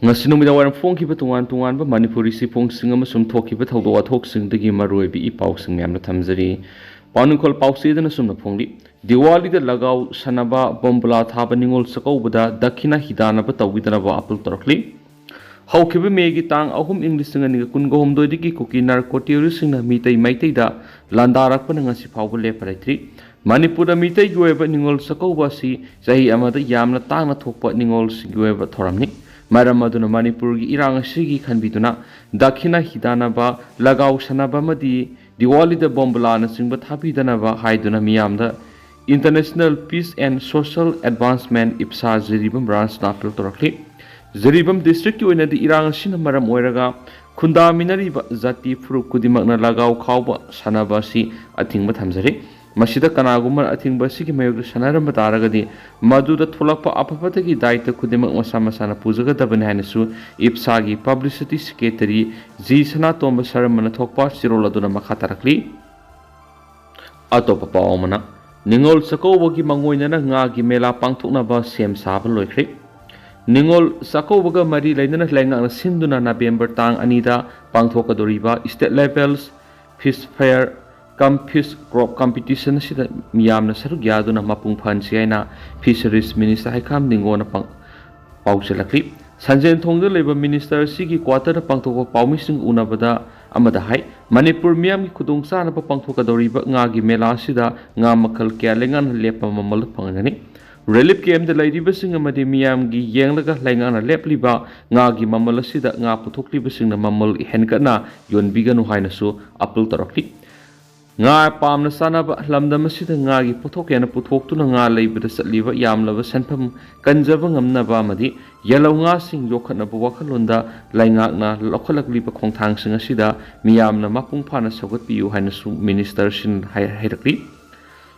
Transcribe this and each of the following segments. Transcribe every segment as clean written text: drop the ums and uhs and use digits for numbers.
ngasi numida waram phongkhiba tungan ba manipuri siphongsing amasum thokhiba thawdo athoksing dagi maroibi I pausing myamna thamjari panukhol pausidana sumna phongli Diwali da lagaw sanaba bombla thaba ningol sakawbada dakhina hidana ba tawidana ba apul torokli hawkhiba megi tang ahum inglising ani kungo homdoi digi kuki narcotics singna mitai maitai da landarak pa ngasi phawba leparitri Manipur da mitai goeba ningol sakawba si jahi amada yamna tangna thokpa ningol sigoeba thoramni maram aduna Manipur gi irang sigi khanbiduna dakhina hidana ba lagaw sanaba madi Diwali da bombla na singba thabidana ba haiduna miyamda International Peace and Social Advancement IPSA Zeribam branch napil torakli Zeribam district ki oina di irang sina maram oiraga khunda minari ba jati furu kudimak na lagaw khawba sanaba si athingba thamjari masida kanagumar athingba si ki mayog sanaram bataragadi maduda tholakpa apapatagi daita kudimak masa masana pujaga dabani hainasu IPSA gi publicity secretary G Sana Tomba Saramana thokpa siroladuna makha tarakli atopa pawmana Ningol sakawagi mangoinana nga gi mela pangthoknaba sem saba loikri Ningol sakawaga mari lainana lainga sinduna November tang anida pangthokadoriba state levels fish fair cum fish crop competition sida miyamna saruk yaduna mapung phansi aina fisheries minister haikam ningona pang pauchelakli sanjen thongda leba minister sigi quarter pangthokwa pawmising unabada amada hai Manipur miyam ki khudung sana pa pangthokadoriba nga gi mela sida nga makhal kya lengan lepa mamal phangani relief camp da lairiba sing amadi miyam gi yenglaga laingana lepliba nga gi mamal sida nga puthokliba singna mamal henkana yonbiganu haina su apul tarokli nga pamna sana ba lamdam sida nga gi puthokena puthoktuna nga leibada satliba yamlaba sanpham kanjaba ngamna ba madi yellow nga sing yokhatna ba wakhalonda laingakna lokhalakliba khongthang sing asida miyamna mapung phana sagot piu haina su minister sin hairakli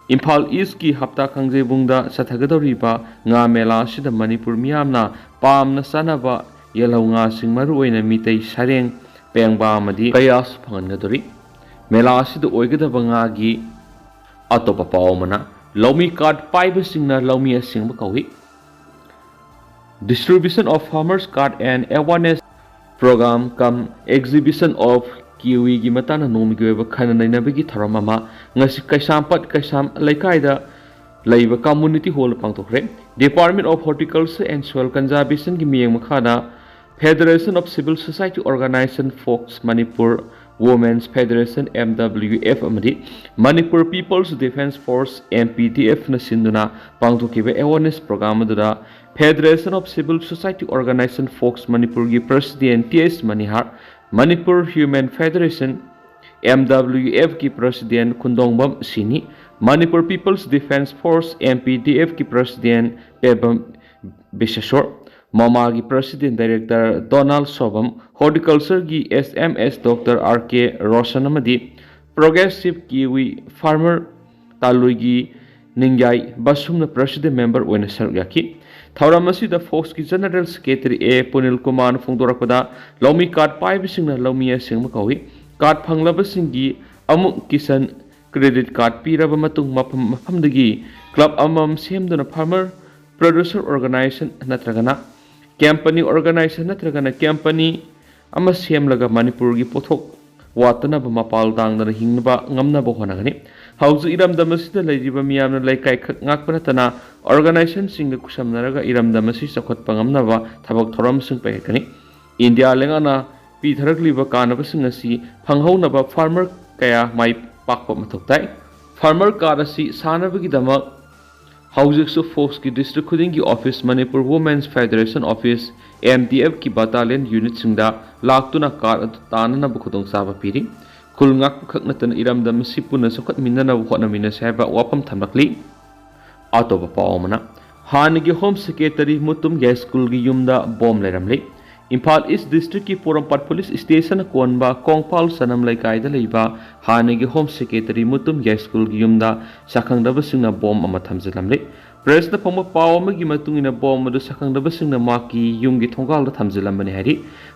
Imphal East ki hapta khangjebungda sathagadoriba nga mela sida Manipur miyamna pamna sana ba yellow nga sing maru oina mitei sareng pengba madi kayas phangadori Mela asida oigadaba nga gi atopa pawmana Lomi card paiba singna lomi asingba kawi Distribution of farmers card and awareness program come exhibition of kiwi gi matana nomi goeba khana nainabagi tharamama ngasi kaisampat kaisam laikaida laiba community hall pangtokre Department of Horticulture and Soil Conservation gi miyeng makhana Federation of Civil Society Organization Folks Manipur Women's Federation MWF amadi Manipur People's Defense Force MPDF na sinduna pangthokiba awareness program adura Federation of Civil Society Organization Folks Manipur gi President TS Manihar Manipur Human Federation MWF ki President Kundongbam Sini Manipur People's Defense Force MPDF ki President Pebam Bishashor Mama ki President Director Donald Sobam Horticulture ki SMS Dr. RK Roshan amadi Progressive Kiwi Farmer Talui ki Ningyai Basumna President Member oina sarukyaki Thauramasi the Fox ki General Secretary A Punil Kumar Fungdorakpada Lomi card paibisingna lomi asing makawi card phanglabasinggi amuk kisan credit card piraba matung mafamdagi club amam semduna farmer producer organization natragana company organization natragana company ama semlaga Manipur gi pothok watana ba mapal dangna hingnaba ngamna ba honagani hauju iramdamasida leiriba miyamna laikai khak ngakpana tana organization singa kusamnaraga iramdamasi sakhotpa ngamnaba thabak thoram sing paikani India lengana pi tharakliba kanaba singasi phanghaunaba farmer kaya mai pakpa mathoktai farmer karasi sanabagi damak Houses of Folks ki district khuding ki office Manipur Women's Federation office MDF ki battalion unit singda laktuna kar tanana bukhudong saba piri kulngak khaknatan iramdam sipuna sokhat minana bukhona mina saiba wapam thamlakli atoba pawmana hanigi home secretary mutum ya school gi yumda bomb leramli Imphal East District ki Porampat Police Station konba Kongpal Sanam Laikai da leiba hanigi Home Secretary Mutum ya School gi yumda sakhangdaba singna bomb ama thamjilamle press da pama paw ma gi matungina bomb du sakhangdaba singna maki yumgi thonggal da thamjilambani hari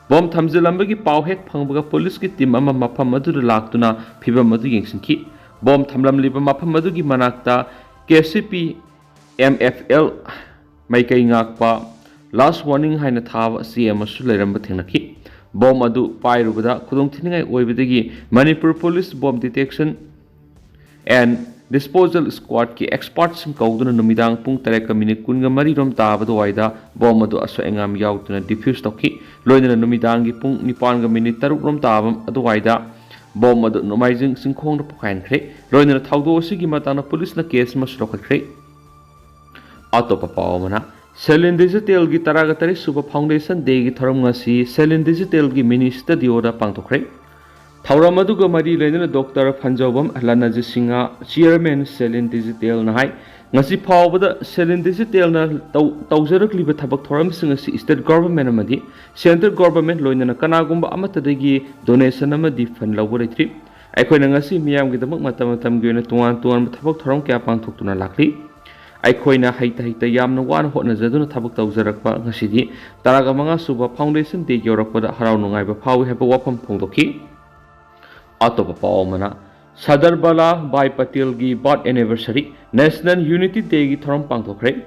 bomb thamjilamba gi paw hek phangbaga police ki team ama mafam adu laktuna phibam adu yengsinki bomb thamlamliba mafam adu gi manakta KCP MFL maikai ngakpa last warning haina thaba si amasu leiramba thengnaki bom adu pairubada khudong thiningai oibidagi Manipur Police Bomb Detection and Disposal Squad ki experts kauduna numidang pung 3:10 rom tabadu waida bom adu aso engam yautuna defuse toki loina numidang gi pung 9:3 rom tabam adu waida bom adu nomaijing singkhong na pukhain khre loina thaudo sigi matana police na case masro khre atopa pawmana Selin Digital gi taragatari suba foundation day gi thoram ngasi Selin Digital gi minister dioda pangthokre Thauram aduga mari leina Dr. Phanjawam Lanaji Singha Chairman Selin Digital na hai ngasi phawbada Selin Digital na tawjarakliba thabak thoram sing asi state government amadi central government loina kanagumba amatadagi donation amadi fund lawuritri aikhoina ngasi miyam gi damak matam gi na tuan thabak thoram kya pangthoktuna lakli aikhoina haita yamna wan hotna jaduna thabak tawjarakpa ngasidi taraga manga suba foundation day yorakpada harau nungai ba phawi heba wapam phongdoki Atopa Paumana Sadar Bala Bhai Patel gi birth anniversary National Unity Day gi thoram pangthokre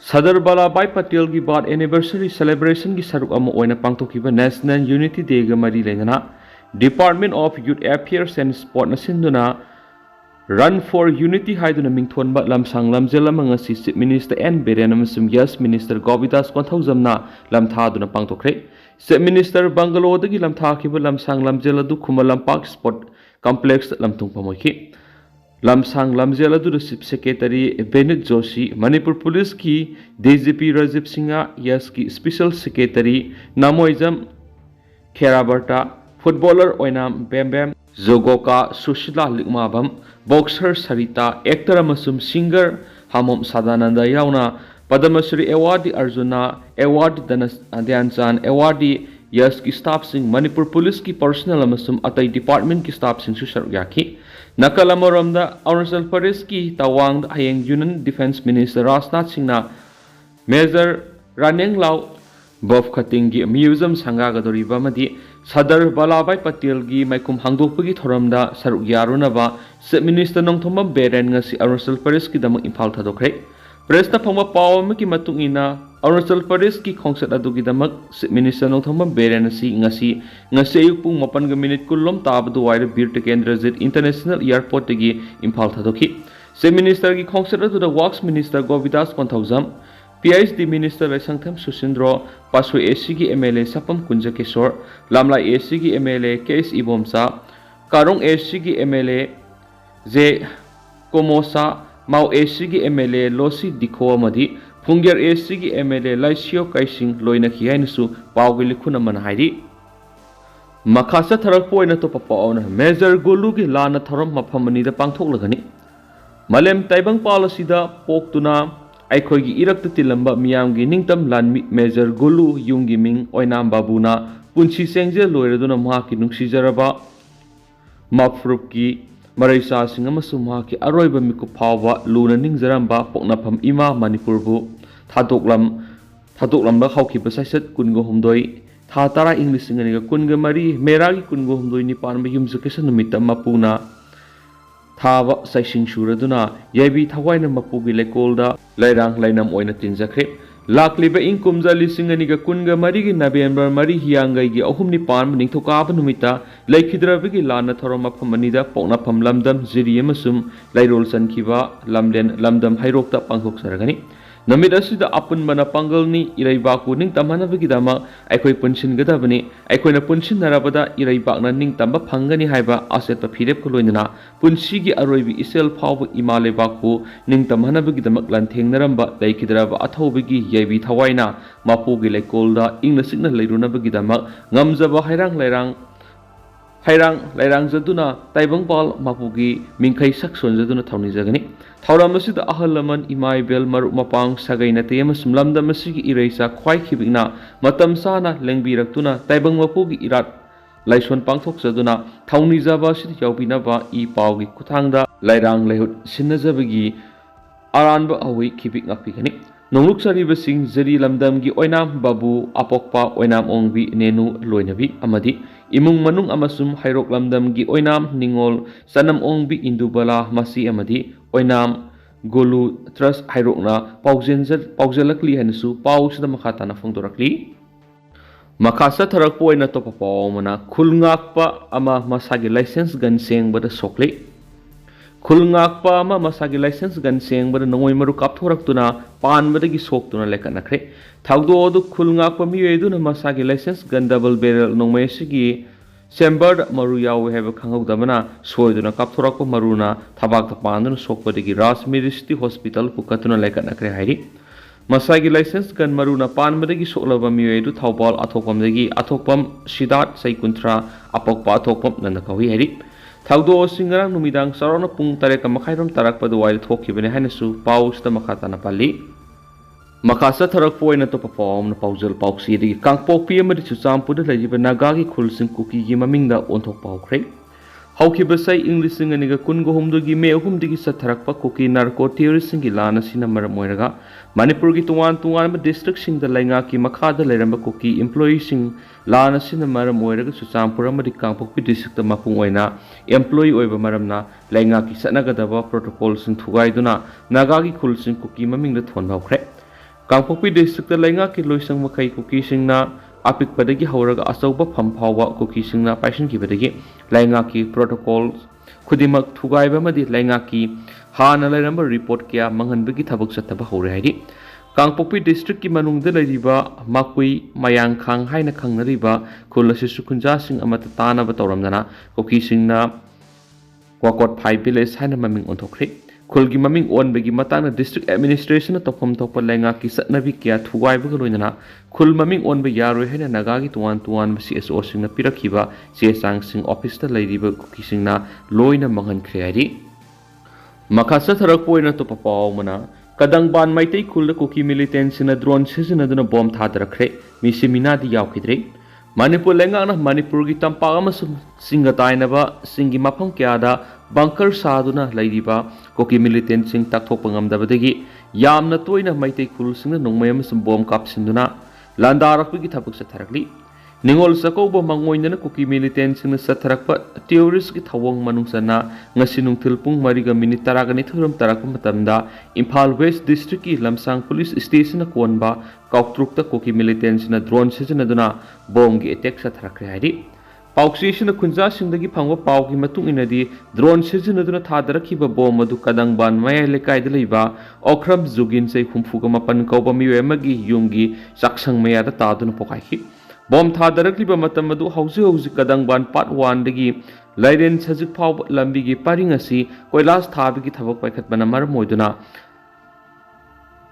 Sadar Bala Bhai Patel gi birth anniversary celebration gi saruk ama oina pangthokiba National Unity Day ga mari lengana Department of Youth Affairs and Sport na sinduna Run for Unity haiduna mingthonba lamsang lamjel amanga si Chief Minister N Biren amasum Yes Minister Govidas Konthaujamna lamthaduna pangthokre Chief Minister Bangalo dagi lamthakiba lamsang lamjel adu Khumalampak Sport Complex lamthung pamoiki lamsang lamjel adu Chief Secretary Benit Joshi Manipur Police ki DGP Rajiv Singha Yes ki Special Secretary Namoijam Kherabarta Footballer Oinam Bem Zogoka Sushila Likmabam Boxer Sarita Actor amasum Singer Hamom Sadananda Yauna Padma Shri Award Arjuna Award Dhyanchan Award Yes ki staff sing Manipur Police ki personal amasum atai department ki staff sing susar yaki Nakalamoramda Arunachal Pradesh ki Tawang Hayeng Union Defense Minister Rajnath Singh na Major Raneng Lau Bof Khating gi museum sanga gadoriba madi Sadar Balabhai Patel gi maikum hangdokpagi thoramda saruk yarunaba Chief Minister Nongthomba Beren ngasi Arunachal Pradesh ki damak imphal thadokre Press na phangma pawam ki matungina Arunachal Pradesh ki khongsat adugi damak Chief Minister Nongthomba Beren asi ngasi ayuk pung 8 kulom tabadu waira Bir Tekendrazit International Airport gi imphal thadoki Chief Minister ki khongsat adu the Works Minister Govidas Konthaujam PhD Minister Laisangtham Susindro Pasui AC ki MLA Sapam Kunja Kishore Lamla AC ki MLA KS Ibomsa Karong AC ki MLA J Komosa Mau AC ki MLA Losi Dikho Amadi Pungyar AC ki MLA Laisio Kaising Loina Kiainisu Pawgi Likhuna Manhairi Makasa Tharakpo ina to papaona Major Gulu ki lana tharam maphamani da pangthok lagani Malem Taibang policy da poktuna Aikhoigi irakta tilamba miyamgi ningtam lan Major Gulu Yunggi Ming Oinam Babuna Punchi Sengje loiraduna mahaki nungsijaraba Mafrupki Maraisa Singh amasum mahaki aroiba miku phawba luna ningjaramba poknafam ima Manipurbu thadoklam la khawkiba saisat kungo humdoi tha tara English nganiga kunga mari meragi kungo humdoi nipan ba yumsu kesa numita mapuna Thava Saising Shuraduna, Yabi Tawaina Mapugi Lekolda, Lairang Lainam Oina Tinjakre, Lakliba Inkumza Lisinganiga Kunga Marigi November Mari Hiangai Ohumni Pan, Nintokaba Numita, Lakidravigi Lana Toroma Pamanida, Pona Pam Lamdam, Ziriamasum, Lairol Sankiva, Lamdam Hairokta Pangok Saragani. Namidasi da apun mana pangal ni iraibaku ning tamana begidama aikoi punshin gadabani aikoi na punshin narabada iraibak na ning tamba phangani haiba aset pa phirep ko loinana punsi gi aroibi isel phawbu imale baku ning tamana begidama lan thengnarambo laikidraba athobigi yaibi thawaina mapu gi lekolda ingna sikna leiruna begidama ngamjaba hairang jaduna taibang pal mapugi mingkai sakson jaduna thawni jagani thawramasida ahalaman imaibel maru mapang sagaina tema sumlamda masigi ireisa khwai khibina matam sana lengbirak-tuna taibang mapugi irat laison pangthok jaduna thawni jaba sid yaubina ba I pawgi kuthangda lairang lehut sinajabagi aranba awi khibik ngakpigani Nongluk saribasing Zari Lamdamgi Oinam Babu Apokpa Oinam Ongbi Nenu Loinabi Amadi Imung Manung Amasum Hairok Lamdamgi Oinam Ningol Sanam Ongbi Indubala Masi Amadi Oinam Golu Trust Hairokna Paujelakli Hensu Paus the Makatana Fondorakli Makasa Tarakpo in a top of Paumana Kulngakpa Ama Masagi license gun saying but a sokle Kulngakpa Ama Masagi license gun saying but a Noimaru Kaptoraktuna Pan but a Gisokuna Lekanakre Taudo do Kulngakpa Mieduna Masagi license gun double barrel no mesigi Sember Maruya we have a Kango Damana, Soiduna Kaptorako Maruna, Tabak the Pandan, Sokotigi Ras Medicity Hospital, Pukatuna Lekanakre Hairi. Masagi license gun Maruna Pan Medigi Solava Mue to Taubal Atopam Atopam Shidat Saikuntra Apokpa Atopam Nanakawi Hairi. Taudo Singarang Numidang Sarona Pung Tareka Makairam Tarakpa the wild Hoki Benehanesu, Paus the Makatana Pali. Makasa Tarakpo in a top of form, Pausel Pauxi, the Kangpo PM to Sampu the Lajiba Nagagi Kulsing Kuki Gimaminga on top of Craig. How Kibasai English and Niga Kungo home to Gime whom the Satarakpa Kuki Narco terrorist in Gilana Sinamara Moiraga, Manipurgi to one district the Langaki Makada Leramba Kuki employees in Lana Sinamara Moiraga to Sampurama the Kampopi district of Mapunguena, employee over Maramna, Langaki Sanagadava protocols in Tugaiduna, Nagagi Kulsing Kuki Maming the Tonda Craig. Kangpopi district Lenga Kiloisang Makai Kuki Singna, Apik Padagi Horaga Asoba Pampawa Kuki Singna, Passion Kibadagi, Langaki protocols, Kudimak Tugaibamadi, Langaki, Hana Leramba report Kia, Manganbigi Tabuk Sataba Horadi. Kangpopi district Kimanung de Riba, Makui, Mayang Kang, Haina Kang Riba, Kulasisu Sing Amatatana Batoramdana, Kuki Singna, Wakot Pai Village, Hana Maming on Tokri. Kulgi Maming on Begi Matana District Administration at Topom Topa Lenga Kisat Navikia, Tugai Buruina, Kul Maming on Beyaru Hen and Nagagi to 1 CSO Sing the Pirakiva, CSang Sing Office the Ladybug Kissingna, Loina Mangan Creadi. Makasa Tarapo in a Topa Mana, Kadang Ban Maite Kul the Kuki militants in a drone season and a bomb thadarakhre, Missimina di Yaukidre. Manipur Lenga Manipurgi Tampagamas Singatainava, Singi Mapam Kiada, Bunker Saduna, Ladyba, Koki militant sing Takopangam Dabadegi, Yam Natoina Maite Kulsing, no Mayams and bomb caps in Duna, Landarakwi Tapuk Satarakli, Ningol Sakobo Mangoin Koki militants in the Satarakpa, theories get Hawang Manungsana, Nasinung Tilpung Mariga Minitaraganiturum Tarakumatamda, Impal West District, Lamsang Police Station Akonba, Kautrukta Koki militants in a drone season Aduna, Bongi attacks at Rakradi. Pauxation of Kunzasing the Gipanga Pauki Matung in a di, drone season Aduna Thadarakiba Bomadu Kadang Ban Maya Lekai de Liba, Okram Zugin say Humfugamapan Koba Miwemagi, Yungi, Saksang Maya the Taduna Pokaki. Bomb Thadarakliba Matamadu Hausi Kadang Ban Part 1 Degi, Laiden Sazik Pau Lambigi Paringasi, where last Tabiki Tabak Pakat Banamar Moiduna.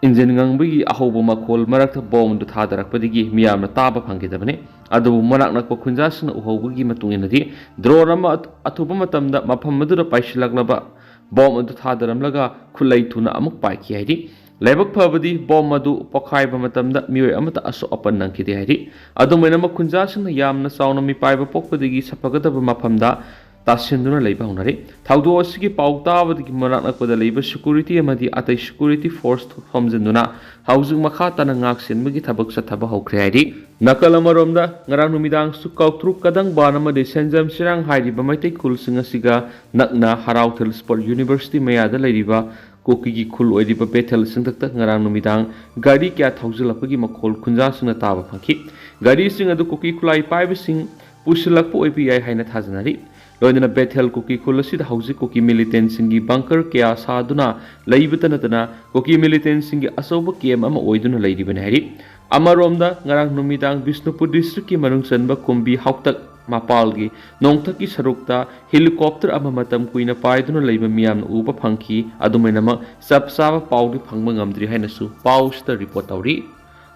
Injingangbigi Ahobo Makhol Marakta bomb to Thadarakpadigi, Miam Taba Pankidabane, Adu Manak Kunjasan Uhogi Matunginadi, Drorama Atubamatam that Mapamadura Paishilaglaba, bomb to Thadaramlaga, Kulay Tuna Amuk Paiki. Lebak Pavadi, Bomadu, Pokai Bamatam that Mue Amata Aso Open Nankidi. Adumenama Kunjasan, Yamna Saunami Piper Pokpadigi, Sapagata Mapamda. Tasinduna Labor Honore, Taudoski Pauta with Maranako the Labor Security Amadi at a security force from Zenduna, housing Makata and Axin Magitabak Satabaho Creadi, Nakalamaromda, Naranumidang Sukau Truk Kadang Banama de Senzam Sirang Heidi Bamate Kul Singasiga, Nakna Harautel Sport University Maya the Ladiva, Kuki Kul Ediba Betel Sintak Naranumidang, Gadi Kat thoujilakpa makhol Kunjasuna Taba Panki, Gadi Sing at the Kuki Kulai Pipe Sing, Pushilakpo API Hainat Hazanari. Loina Bethel Kuki Kulasid Hausi Kuki militants in bunker Kia Saduna, Laibatanatana, Kuki militants in Asoba Kiem Ama Oiduna Lady Benheri, Amaromda, Narang Numidang, Visnupur District Manung Sanba Kumbi Hautak Mapalgi, Nongtaki Sarukta, helicopter Amamatam Queen of Paiduna Labor Miam Uba Punky, Adumenama, Sapsava Pauli Pangmangamdri Hainasu, Paus the report Auri,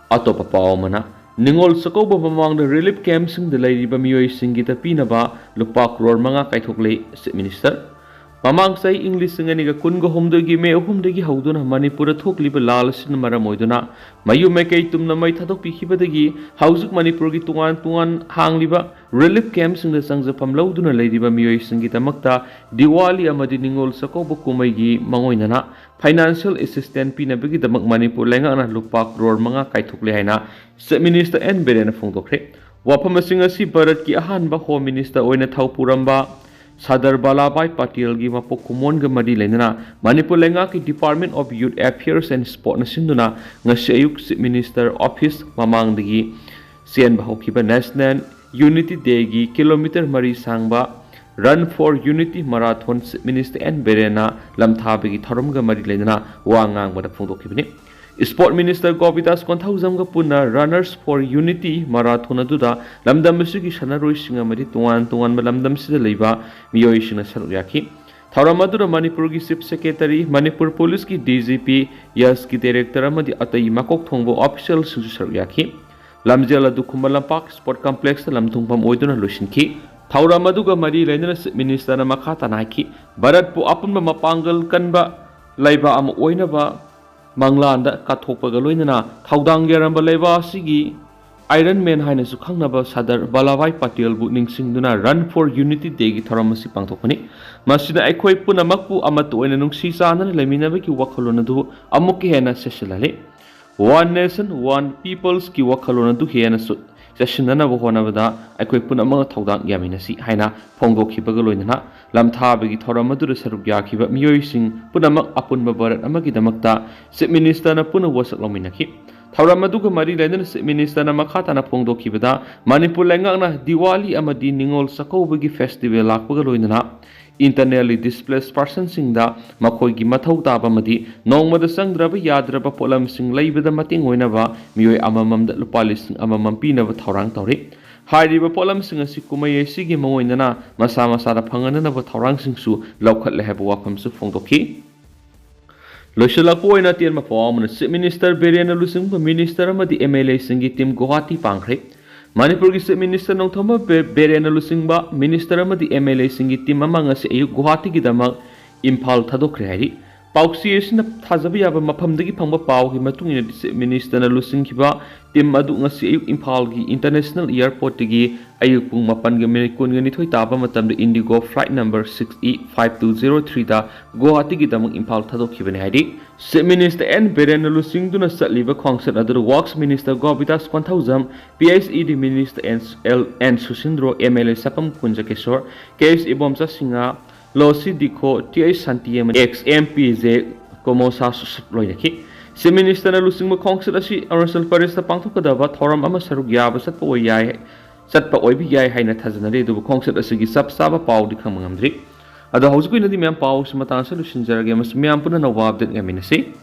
Atopa Paumana. Ningol Sakoba among the relief camps in the Lady Bamio Singita Pinaba, Lupak Ror Manga Kaitokle, Minister. Mamang say English and Niga Kungo home the Gime, whom the Gihauduna, Manipura took Liberalis in Maramoiduna, Mayu Mekaitum Namaitatopi Hibadagi, House of Manipurgi to one hang liba, relief camps in the Sangs of Pamlauduna Lady Bamio Singita Makta, Diwali Amadi Ningol Sakobo Kumagi, Mangoinana, financial assistant Pinabigi the Manipur Lenga and Lupak Ror Manga Kaitoklehaina, Minister and Beren Fongokre, Wapamasingasi Barat Ki Ahanba Home Minister Oina Taupuramba. Sadar Balabai Patil gi mapok kumon ga mari lenana Manipur lenga ki Department of Youth Affairs and Sport na sinduna ngasi ayuk Chief Minister Office mamang digi sian bahaukiba National Unity Day gi kilometer mari sangba Run for Unity Marathon Chief Minister N Berena lamthabi gi thorom ga mari lenana wangang bada phongdokibani Sport Minister Govidas Konthauzam ga punna Runners for Unity Marathon aduda lamdam sigi sanaroi singa mari tuan lamdam sida leiba miyoi sina saruyaki Thauram adura Manipur gi Chief Secretary Manipur Police ki DGP Yas ki Director amadi atai makok thongbo official sinju saruyaki lamjel adu Kumalampak Sport Complex lamthungpam oiduna losinki Thauram aduga mari lena Minister na makata naiki Bharat pu apunba mapangal kanba leiba am oinaba Manglanda Kathopa Galoinana, Taudang Yaramba Leva Sigi, Iron Man Highness Kangnaba Sadar Balawai Patil Buning Singduna Run for Unity Day Taramasi Pantopani, Masina Equi Punamaku Amatu and Nungsisana Leminaviki Wakalonadu, Amuki Hena Sessilale. One nation, one people's ki Wakalonadu Hiena Sessionana Vohonavada, Equi Punama Taudang Yaminasi, Haina, Pongo Kipagaloinana, Lamthabigi Toramadu Sarugaki, but Mioising, Punamak Apun Babarat Amagidamakta, Chief Minister na Puna was at Lominaki. Tauramaduga Mari Lennon Chief Minister na Makata na Pongdo Kibada, Manipur Langana, Diwali Amadi Ningol Sakobagi Festival Lakpagaloinana, internally displaced persons sing da Makoigi Matau Tabamadi, Nongmada Sangraba Yadraba Polam Sing Labida Mating Winava, Mio Amamam that Lupalis Amampina of Taurang Tori. Hariba Polam Sing a Sikumay Sigi Moinana, Masama Sada Pangana of Taurang Sing Su, Local Lehab Wakam Su Fondoki. Loshalakoina Tiama Form, Chief Minister Beriana Lusing, Minister Amadi MLA Singi Tim Guwahati Pangre. Manipur Chief Minister Nongthoma Beriana Lusingba, Minister Amadi MLA Singi Tim among us a Guwahati Gidama, Impal Thadarakhre. Pauxi na Tazabia Mapamdigi Pamba Pau, Himatung Minister Lusingkiba, Tim Madungasi Impalgi International Airport Tigi, Ayupung Mapanga Kunganito Taba Matam the Indigo flight number 6E5203 da Guwahati Gidamang Impal Thadokibani Hadi. Chief Minister N. Berena Lusing Duna Satliva Concert other Works Minister Govidas Konthauzam, PSED Minister N. Susindro, MLA Sapam Kunja Keshor, KS Ibomsa Singa, Losi Diko, T.A. Santiam, XMPZ, Komosa Loyaki. Chief Minister Lusing Concert Asi, Arasal Parista Pantokadava, Thoram Amasarugya, Satpoyai, Satpa Oibiyai, Haina Tazanari, the concert Asigi Sab Saba Pau, the Kamangamdri. Ada house ko ina di miyang pao sa matang solution jarag yamas miyang puna na wab din yaminasi.